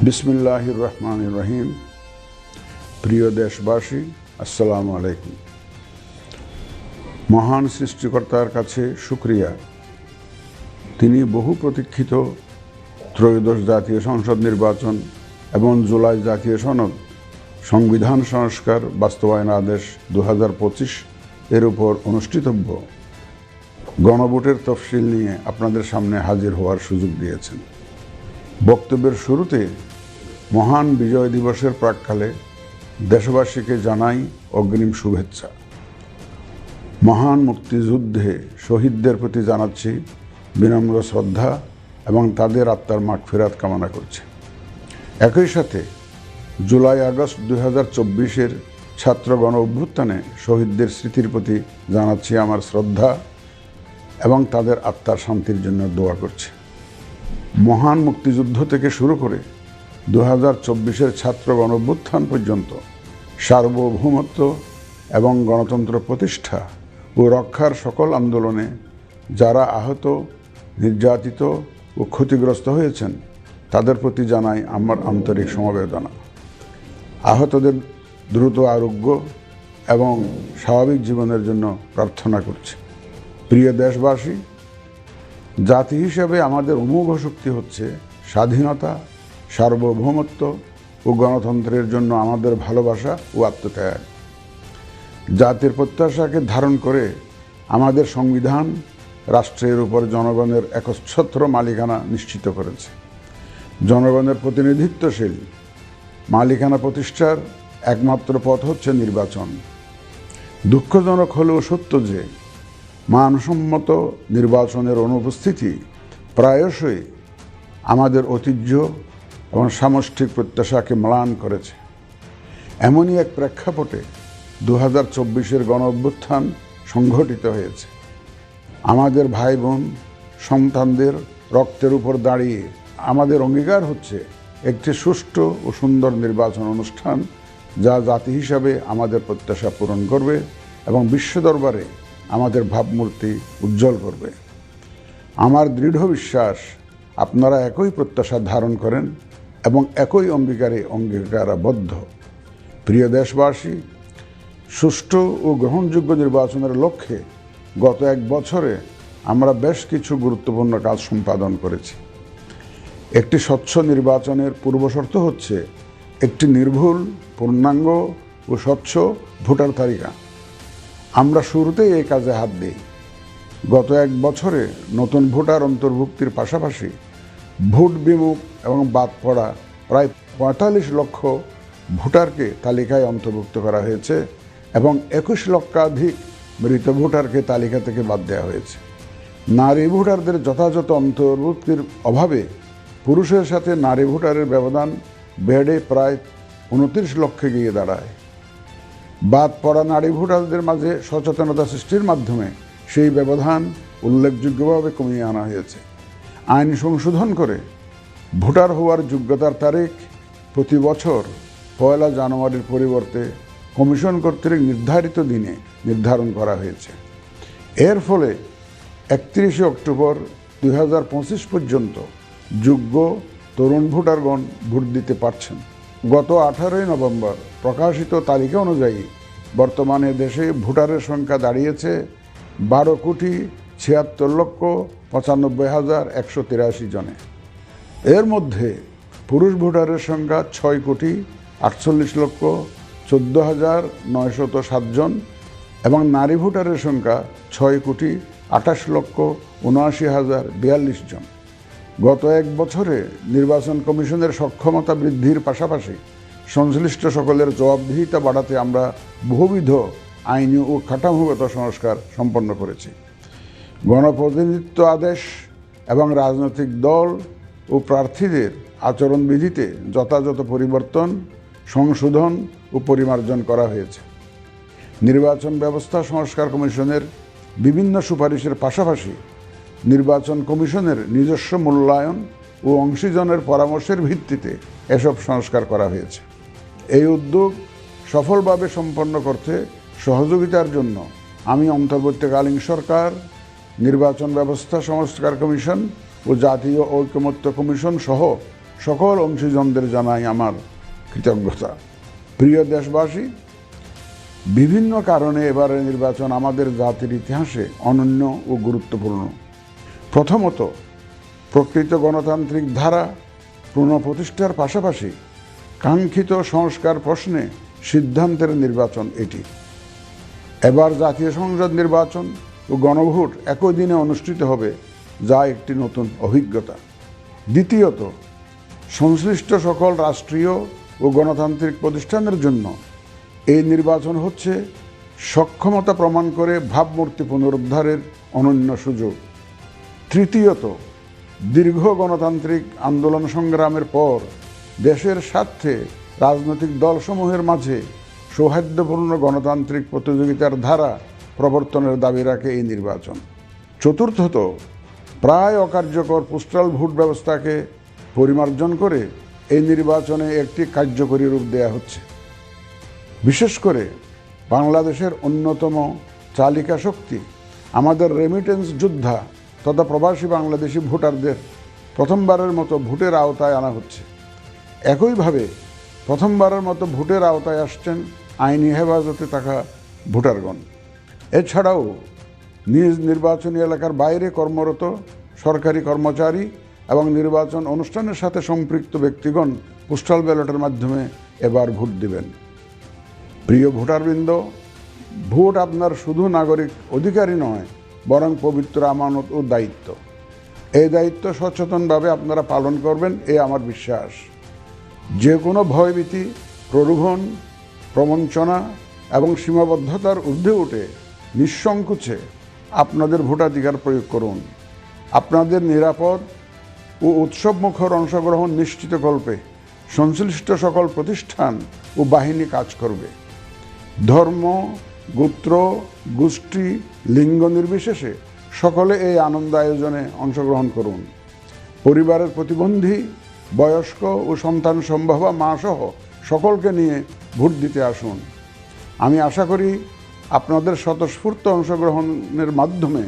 বিসমিল্লাহির রহমানির রহিম। প্রিয় দেশবাসী, আসসালামু আলাইকুম। মহান সৃষ্টিকর্তার কাছে শুকরিয়া, তিনি বহু প্রতীক্ষিত ত্রয়োদশ জাতীয় সংসদ নির্বাচন এবং জুলাই জাতীয় সনদ সংবিধান সংস্কার বাস্তবায়ন আদেশ 2025 এর উপর অনুষ্ঠিতব্য গণভোটের তফসিল নিয়ে আপনাদের সামনে হাজির হওয়ার সুযোগ দিয়েছেন। বক্তব্যের শুরুতে মহান বিজয় দিবসের প্রাক্কালে দেশবাসীকে জানাই অগ্রিম শুভেচ্ছা। মহান মুক্তিযুদ্ধে শহীদদের প্রতি জানাচ্ছি বিনম্র শ্রদ্ধা এবং তাদের আত্মার মাগফিরাত কামনা করছি। একই সাথে জুলাই আগস্ট 2024-এর ছাত্র গণ অভ্যুত্থানে শহীদদের স্মৃতির প্রতি জানাচ্ছি আমার শ্রদ্ধা এবং তাদের আত্মার শান্তির জন্য দোয়া করছি। মহান মুক্তিযুদ্ধ থেকে শুরু করে 2024-এর ছাত্র গণ অভ্যুত্থান পর্যন্ত সার্বভৌমত্ব এবং গণতন্ত্র প্রতিষ্ঠা ও রক্ষার সকল আন্দোলনে যারা আহত, নির্যাতিত ও ক্ষতিগ্রস্ত হয়েছেন তাদের প্রতি জানাই আমার আন্তরিক সমবেদনা। আহতদের দ্রুত আরোগ্য এবং স্বাভাবিক জীবনের জন্য প্রার্থনা করছি। প্রিয় দেশবাসী, জাতি হিসেবে আমাদের অমোঘ শক্তি হচ্ছে স্বাধীনতা, সার্বভৌমত্ব ও গণতন্ত্রের জন্য আমাদের ভালোবাসা ও আত্মত্যাগ। জাতির প্রত্যাশাকে ধারণ করে আমাদের সংবিধান রাষ্ট্রের উপর জনগণের একচ্ছত্র মালিকানা নিশ্চিত করেছে। জনগণের প্রতিনিধিত্বশীল মালিকানা প্রতিষ্ঠার একমাত্র পথ হচ্ছে নির্বাচন। দুঃখজনক হলেও সত্য যে মানসম্মত নির্বাচনের অনুপস্থিতি প্রায়শই আমাদের ঐতিহ্য এবং সামষ্টিক প্রত্যাশাকে ম্লান করেছে। এমনই এক প্রেক্ষাপটে 2024-এর গণ অভ্যুত্থান সংঘটিত হয়েছে। আমাদের ভাই বোন সন্তানদের রক্তের উপর দাঁড়িয়ে আমাদের অঙ্গীকার হচ্ছে একটি সুষ্ঠু ও সুন্দর নির্বাচন অনুষ্ঠান, যা জাতি হিসাবে আমাদের প্রত্যাশা পূরণ করবে এবং বিশ্ব দরবারে আমাদের ভাবমূর্তি উজ্জ্বল করবে। আমার দৃঢ় বিশ্বাস আপনারা একই প্রত্যাশা ধারণ করেন এবং একই অঙ্গীকারাবদ্ধ। প্রিয় দেশবাসী, সুষ্ঠু ও গ্রহণযোগ্য নির্বাচনের লক্ষ্যে গত এক বছরে আমরা বেশ কিছু গুরুত্বপূর্ণ কাজ সম্পাদন করেছি। একটি স্বচ্ছ নির্বাচনের পূর্বশর্ত হচ্ছে একটি নির্ভুল, পূর্ণাঙ্গ ও স্বচ্ছ ভোটার তালিকা। আমরা শুরুতেই এই কাজে হাত দিই। গত এক বছরে নতুন ভোটার অন্তর্ভুক্তির পাশাপাশি ভোট বিমুখ এবং বাদ পড়া প্রায় 45 লক্ষ ভোটারকে তালিকায় অন্তর্ভুক্ত করা হয়েছে এবং 21 লক্ষাধিক মৃত ভোটারকে তালিকা থেকে বাদ দেওয়া হয়েছে। নারী ভোটারদের যথাযথ অন্তর্ভুক্তির অভাবে পুরুষের সাথে নারী ভোটারের ব্যবধান বেড়ে প্রায় 29 লক্ষে গিয়ে দাঁড়ায়। বাদ পড়া নারী ভোটারদের মাঝে সচেতনতা সৃষ্টির মাধ্যমে সেই ব্যবধান উল্লেখযোগ্যভাবে কমিয়ে আনা হয়েছে। আইন সংশোধন করে ভোটার হওয়ার যোগ্যতার তারিখ প্রতি বছর 1 জানুয়ারির পরিবর্তে কমিশন কর্তৃক নির্ধারিত দিনে নির্ধারণ করা হয়েছে। এর ফলে 31 অক্টোবর 2025 পর্যন্ত যোগ্য তরুণ ভোটারগণ ভোট দিতে পারছেন। গত 18 নভেম্বর প্রকাশিত তালিকা অনুযায়ী বর্তমানে দেশে ভোটারের সংখ্যা দাঁড়িয়েছে 12,76,95,183 জনে। এর মধ্যে পুরুষ ভোটারের সংখ্যা 6,48,14,907 জন এবং নারী ভোটারের সংখ্যা 6,28,79,042 জন। গত এক বছরে নির্বাচন কমিশনের সক্ষমতা বৃদ্ধির পাশাপাশি সংশ্লিষ্ট সকলের জবাবদিহিতা বাড়াতে আমরা বহুবিধ আইনি ও কাঠামোগত সংস্কার সম্পন্ন করেছি। গণপ্রতিনিধিত্ব আদেশ এবং রাজনৈতিক দল ও প্রার্থীদের আচরণবিধিতে যথাযথ পরিবর্তন, সংশোধন ও পরিমার্জন করা হয়েছে। নির্বাচন ব্যবস্থা সংস্কার কমিশনের বিভিন্ন সুপারিশের পাশাপাশি নির্বাচন কমিশনের নিজস্ব মূল্যায়ন ও অংশীজনের পরামর্শের ভিত্তিতে এসব সংস্কার করা হয়েছে। এই উদ্যোগ সফলভাবে সম্পন্ন করতে সহযোগিতার জন্য আমি অন্তর্বর্তীকালীন সরকার, নির্বাচন ব্যবস্থা সংস্কার কমিশন ও জাতীয় ঐকমত্য কমিশন সহ সকল অংশীজনদের জানাই আমার কৃতজ্ঞতা। প্রিয় দেশবাসী, বিভিন্ন কারণে এবারের নির্বাচন আমাদের জাতির ইতিহাসে অনন্য ও গুরুত্বপূর্ণ। প্রথমত, প্রকৃত গণতান্ত্রিক ধারা পুনঃপ্রতিষ্ঠার পাশাপাশি কাঙ্ক্ষিত সংস্কার প্রশ্নে সিদ্ধান্তের নির্বাচন এটি। এবার জাতীয় সংসদ নির্বাচন ও গণভোট একই দিনে অনুষ্ঠিত হবে, যা একটি নতুন অভিজ্ঞতা। দ্বিতীয়ত, সংশ্লিষ্ট সকল রাষ্ট্রীয় ও গণতান্ত্রিক প্রতিষ্ঠানের জন্য এই নির্বাচন হচ্ছে সক্ষমতা প্রমাণ করে ভাবমূর্তি পুনরুদ্ধারের অনন্য সুযোগ। তৃতীয়ত, দীর্ঘ গণতান্ত্রিক আন্দোলন সংগ্রামের পর দেশের স্বার্থে রাজনৈতিক দলসমূহের মাঝে সৌহার্দ্যপূর্ণ গণতান্ত্রিক প্রতিযোগিতার ধারা প্রবর্তনের দাবি রাখে এই নির্বাচন। চতুর্থত, প্রায় অকার্যকর পোস্টাল ভোট ব্যবস্থাকে পরিমার্জন করে এই নির্বাচনে একটি কার্যকরী রূপ দেয়া হচ্ছে। বিশেষ করে বাংলাদেশের অন্যতম চালিকা শক্তি আমাদের রেমিটেন্স যোদ্ধা তথা প্রবাসী বাংলাদেশি ভোটারদের প্রথমবারের মতো ভোটের আওতায় আনা হচ্ছে। একইভাবে প্রথমবারের মতো ভোটের আওতায় আসছেন আইনি হেফাজতে থাকা ভোটারগণ। এছাড়াও নিজ নির্বাচনী এলাকার বাইরে কর্মরত সরকারি কর্মচারী এবং নির্বাচন অনুষ্ঠানের সাথে সম্পৃক্ত ব্যক্তিগণ পোস্টাল ব্যালটের মাধ্যমে এবার ভোট দিবেন। প্রিয় ভোটারবৃন্দ, ভোট আপনার শুধু নাগরিক অধিকারই নয়, বরং পবিত্র আমানত ও দায়িত্ব। এই দায়িত্ব সচেতনভাবে আপনারা পালন করবেন, এ আমার বিশ্বাস। যে কোনো ভয়ভীতি, প্রলোভন, প্রবঞ্চনা এবং সীমাবদ্ধতার ঊর্ধ্বে উঠে নিঃসংকোচে আপনাদের ভোটাধিকার প্রয়োগ করুন। আপনাদের নিরাপদ ও উৎসবমুখর অংশগ্রহণ নিশ্চিতকল্পে সংশ্লিষ্ট সকল প্রতিষ্ঠান ও বাহিনী কাজ করবে। ধর্ম, গোত্র, গোষ্ঠী, লিঙ্গ নির্বিশেষে সকলে এই আনন্দ আয়োজনে অংশগ্রহণ করুন। পরিবারের প্রতিবন্ধী, বয়স্ক ও সন্তান সম্ভবা মা সহ সকলকে নিয়ে ভোট দিতে আসুন। আমি আশা করি আপনাদের স্বতঃস্ফূর্ত অংশগ্রহণের মাধ্যমে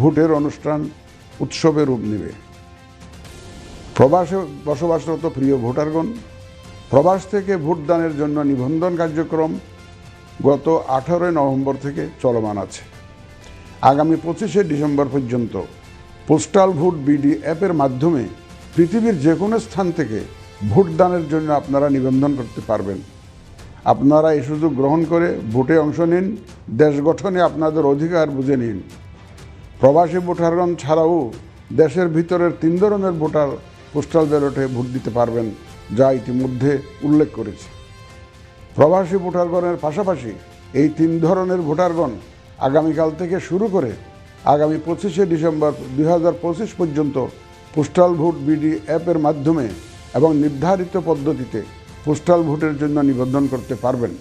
ভোটের অনুষ্ঠান উৎসবে রূপ নেবে। প্রবাসে বসবাসরত প্রিয় ভোটারগণ, প্রবাস থেকে ভোটদানের জন্য নিবন্ধন কার্যক্রম গত 18 নভেম্বর থেকে চলমান আছে। আগামী 25 ডিসেম্বর পর্যন্ত পোস্টাল ভোট বিডি অ্যাপের মাধ্যমে পৃথিবীর যে কোনো স্থান থেকে ভোটদানের জন্য আপনারা নিবন্ধন করতে পারবেন। আপনারা এই সুযোগ গ্রহণ করে ভোটে অংশ নিন, দেশ গঠনে আপনাদের অধিকার বুঝে নিন। প্রবাসী ভোটারগণ ছাড়াও দেশের ভিতরের 3 ধরনের ভোটার পোস্টাল ব্যালটে ভোট দিতে পারবেন, যা ইতিমধ্যে উল্লেখ করেছি। প্রবাসী ভোটারগণের পাশাপাশি এই 3 ধরনের ভোটারগণ আগামীকাল থেকে শুরু করে আগামী 25 ডিসেম্বর 2025 পর্যন্ত পোস্টাল ভোট বিডি অ্যাপের মাধ্যমে এবং নির্ধারিত পদ্ধতিতে পোস্টাল ভোটের জন্য নিবন্ধন করতে পারবেন।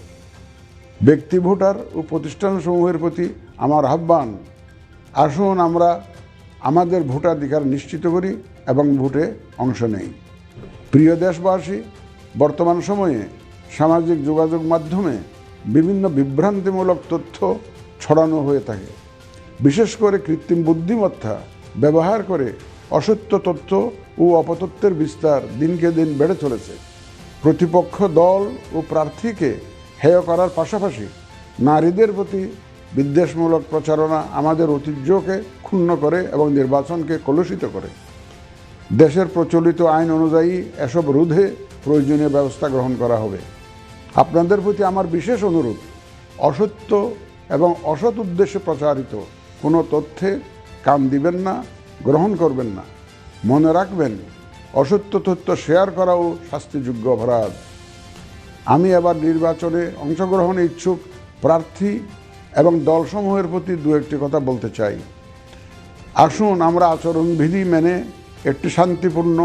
ব্যক্তি ভোটার ও প্রতিষ্ঠানসমূহের প্রতি আমার আহ্বান, আসুন আমরা আমাদের ভোটাধিকার নিশ্চিত করি এবং ভোটে অংশ নেই। প্রিয় দেশবাসী, বর্তমান সময়ে সামাজিক যোগাযোগ মাধ্যমে বিভিন্ন বিভ্রান্তিমূলক তথ্য ছড়ানো হয়ে থাকে। বিশেষ করে কৃত্রিম বুদ্ধিমত্তা ব্যবহার করে অসত্য তথ্য ও অপতথ্যের বিস্তার দিনকে দিন বেড়ে চলেছে। প্রতিপক্ষ দল ও প্রার্থীকে হেয় করার পাশাপাশি নারীদের প্রতি বিদ্বেষমূলক প্রচারণা আমাদের ঐতিহ্যকে ক্ষুণ্ণ করে এবং নির্বাচনকে কলুষিত করে। দেশের প্রচলিত আইন অনুযায়ী এসব রোধে প্রয়োজনীয় ব্যবস্থা গ্রহণ করা হবে। আপনাদের প্রতি আমার বিশেষ অনুরোধ, অসত্য এবং অসৎ উদ্দেশ্যে প্রচারিত কোনো তথ্যে কান দিবেন না, গ্রহণ করবেন না। মনে রাখবেন, অসত্য তথ্য শেয়ার করাও শাস্তিযোগ্য অপরাধ। আমি এবার নির্বাচনে অংশগ্রহণে ইচ্ছুক প্রার্থী এবং দলসমূহের প্রতি দু একটি কথা বলতে চাই। আসুন আমরা আচরণবিধি মেনে একটি শান্তিপূর্ণ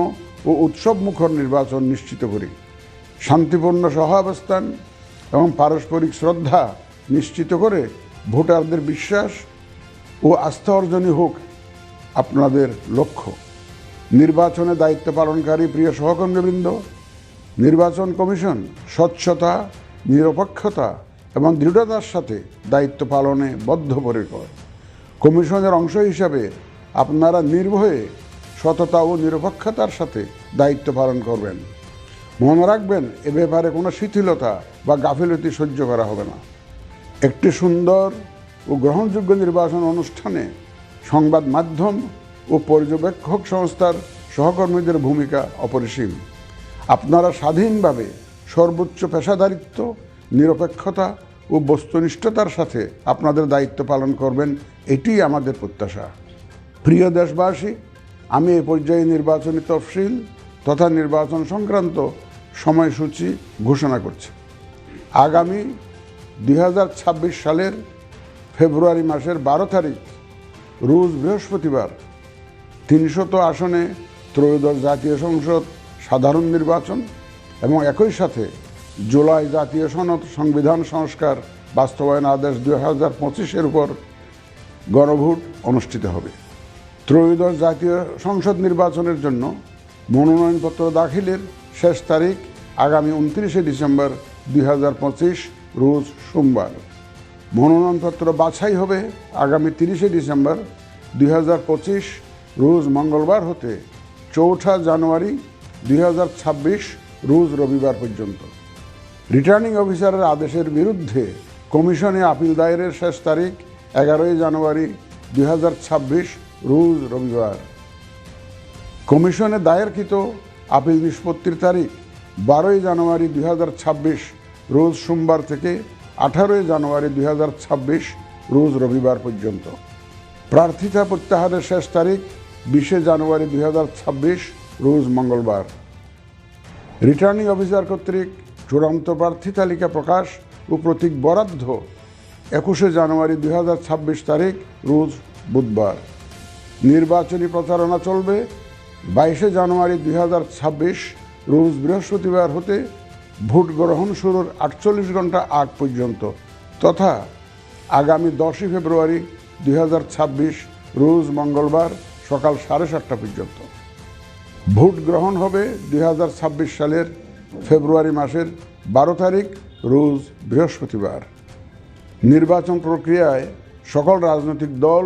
ও উৎসবমুখর নির্বাচন নিশ্চিত করি। শান্তিপূর্ণ সহাবস্থান এবং পারস্পরিক শ্রদ্ধা নিশ্চিত করে ভোটারদের বিশ্বাস ও আস্থা অর্জনই হোক আপনাদের লক্ষ্য। নির্বাচনে দায়িত্ব পালনকারী প্রিয় সহকর্মীবৃন্দ, নির্বাচন কমিশন স্বচ্ছতা, নিরপেক্ষতা এবং দৃঢ়তার সাথে দায়িত্ব পালনে বদ্ধপরিকর। কমিশনের অংশ হিসাবে আপনারা নির্ভয়ে সততা ও নিরপেক্ষতার সাথে দায়িত্ব পালন করবেন। মনে রাখবেন, এ ব্যাপারে কোনো শিথিলতা বা গাফিলতি সহ্য করা হবে না। একটি সুন্দর ও গ্রহণযোগ্য নির্বাচন অনুষ্ঠানে সংবাদ মাধ্যম ও পর্যবেক্ষক সংস্থার সহকর্মীদের ভূমিকা অপরিসীম। আপনারা স্বাধীনভাবে সর্বোচ্চ পেশাদারিত্ব, নিরপেক্ষতা ও বস্তুনিষ্ঠতার সাথে আপনাদের দায়িত্ব পালন করবেন, এটিই আমাদের প্রত্যাশা। প্রিয় দেশবাসী, আমি এ পর্যায়ে নির্বাচনী তফসিল তথা নির্বাচন সংক্রান্ত সময়সূচি ঘোষণা করছি। আগামী 2026 সালের ফেব্রুয়ারি মাসের 12 তারিখ রোজ বৃহস্পতিবার 300 আসনে ত্রয়োদশ জাতীয় সংসদ সাধারণ নির্বাচন এবং একই সাথে জুলাই জাতীয় সনদ সংবিধান সংস্কার বাস্তবায়ন আদেশ 2025-এর উপর গণভোট অনুষ্ঠিত হবে। ত্রয়োদশ জাতীয় সংসদ নির্বাচনের জন্য মনোনয়নপত্র দাখিলের শেষ তারিখ আগামী 29 ডিসেম্বর 2025 রোজ সোমবার। মনোনয়নপত্র বাছাই হবে আগামী 30 ডিসেম্বর 2025 রোজ মঙ্গলবার হতে 4 জানুয়ারি 2026 রোজ রবিবার পর্যন্ত। রিটার্নিং অফিসারের আদেশের বিরুদ্ধে কমিশনে আপিল দায়েরের শেষ তারিখ 11 জানুয়ারি 2026 রোজ রবিবার। কমিশনে দায়েরকৃত আপিল নিষ্পত্তির তারিখ 12 জানুয়ারি 2026 রোজ সোমবার থেকে 18 জানুয়ারি 2026 রোজ রবিবার পর্যন্ত। প্রার্থিতা প্রত্যাহারের শেষ তারিখ 20 জানুয়ারি 2026 রোজ মঙ্গলবার। রিটার্নিং অফিসার কর্তৃক চূড়ান্ত প্রার্থী তালিকা প্রকাশ ও প্রতীক বরাদ্দ 21 জানুয়ারি 2026 তারিখ রোজ বুধবার। নির্বাচনী প্রচারণা চলবে 22 জানুয়ারি 2026 রোজ বৃহস্পতিবার হতে ভোট গ্রহণ শুরুর 48 ঘন্টা আগ পর্যন্ত তথা আগামী 10 ফেব্রুয়ারি 2026 রোজ মঙ্গলবার সকাল 7:30 পর্যন্ত। ভোট গ্রহণ হবে 2026 সালের ফেব্রুয়ারি মাসের 12 তারিখ রোজ বৃহস্পতিবার। নির্বাচন প্রক্রিয়ায় সকল রাজনৈতিক দল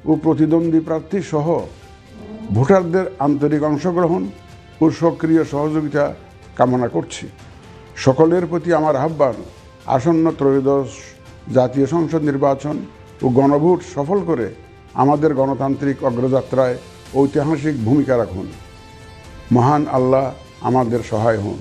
ও প্রতিদ্বন্দ্বী প্রার্থী সহ ভোটারদের আন্তরিক অংশগ্রহণ ও সক্রিয় সহযোগিতা কামনা করছি। সকলের প্রতি আমার আহ্বান, আসন্ন ত্রয়োদশ জাতীয় সংসদ নির্বাচন ও গণভোট সফল করে আমাদের গণতান্ত্রিক অগ্রযাত্রায় ঐতিহাসিক ভূমিকা রাখুন। মহান আল্লাহ আমাদের সহায় হন।